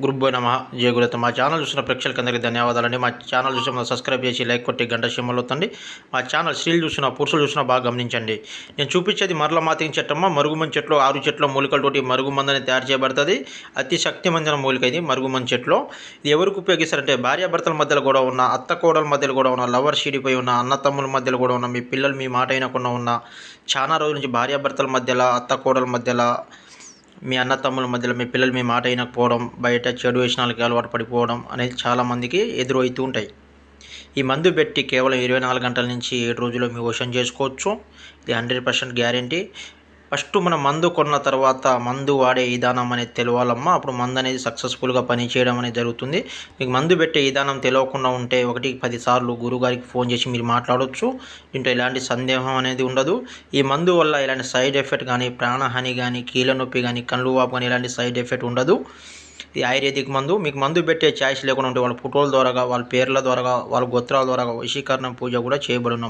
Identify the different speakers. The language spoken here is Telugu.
Speaker 1: గురుభ్యో నమః. జయ గురుదత్త. మా ఛానల్ చూసిన ప్రేక్షకులందరికీ ధన్యవాదాలండి. మా ఛానల్ చూసిన సబ్స్క్రైబ్ చేసి లైక్ కొట్టి గంట సింబల్ వత్తండి. మా ఛానల్ స్త్రీలు చూసిన పురుషులు చూసినా బాగా గమనించండి. నేను చూపించేది మరలమాతిని చెట్టమ్మ. మరుగుమంది చెట్లు 6 చెట్ల మూలికలతోటి మరుగుమందని తయారు చేయబడుతుంది. అతి శక్తివంతమైన మూలిక ఇది మరుగుమంది చెట్లు. ఇది ఎవరికి ఉపయోగిస్తారంటే భార్యాభర్తల మధ్యలో కూడా ఉన్న, అత్త కోడల మధ్యలో కూడా ఉన్న, లవర్ షీడిపోయి ఉన్న, అన్నతమ్ముల మధ్యలో కూడా ఉన్న, మీ పిల్లలు మీ మాట అయినకుండా ఉన్న, చాలా రోజుల నుంచి భార్యాభర్తల మధ్యలో, అత్త కోడల మధ్యలో, మీ అన్న తమ్ముల మధ్యలో మీ పిల్లలు మీ మాట వినకపోవడం, బయట చెడు వ్యసనాలకి అలవాటు పడిపోవడం అనేది చాలామందికి ఎదురవుతూ ఉంటాయి. ఈ మందు పెట్టి కేవలం 24 గంటల నుంచి 7 రోజుల్లో మీ వశం చేసుకోవచ్చు. ఇది 100% గ్యారంటీ. ఫస్ట్ మనం మందు కొన్న తర్వాత మందు వాడే విధానం అనేది తెలియాలమ్మా. అప్పుడు మందు అనేది సక్సెస్ఫుల్గా పనిచేయడం అనేది జరుగుతుంది. మీకు మందు పెట్టే విధానం తెలియకుండా ఉంటే 1-10 సార్లు గురువుగారికి ఫోన్ చేసి మీరు మాట్లాడవచ్చు. దీంట్లో ఎలాంటి సందేహం అనేది ఉండదు. ఈ మందు వల్ల ఎలాంటి సైడ్ ఎఫెక్ట్ కానీ, ప్రాణహాని కానీ, కీళ్ళ నొప్పి కానీ, కళ్ళు వాపు కానీ ఎలాంటి సైడ్ ఎఫెక్ట్ ఉండదు. ఇది ఆయుర్వేదిక్ మందు. మీకు మందు పెట్టే ఛాయిస్ లేకుండా ఉంటే వాళ్ళ ఫోటోల ద్వారా, వాళ్ళ పేర్ల ద్వారా, వాళ్ళ గోత్రాల ద్వారా వశీకరణ పూజ కూడా చేయబడును.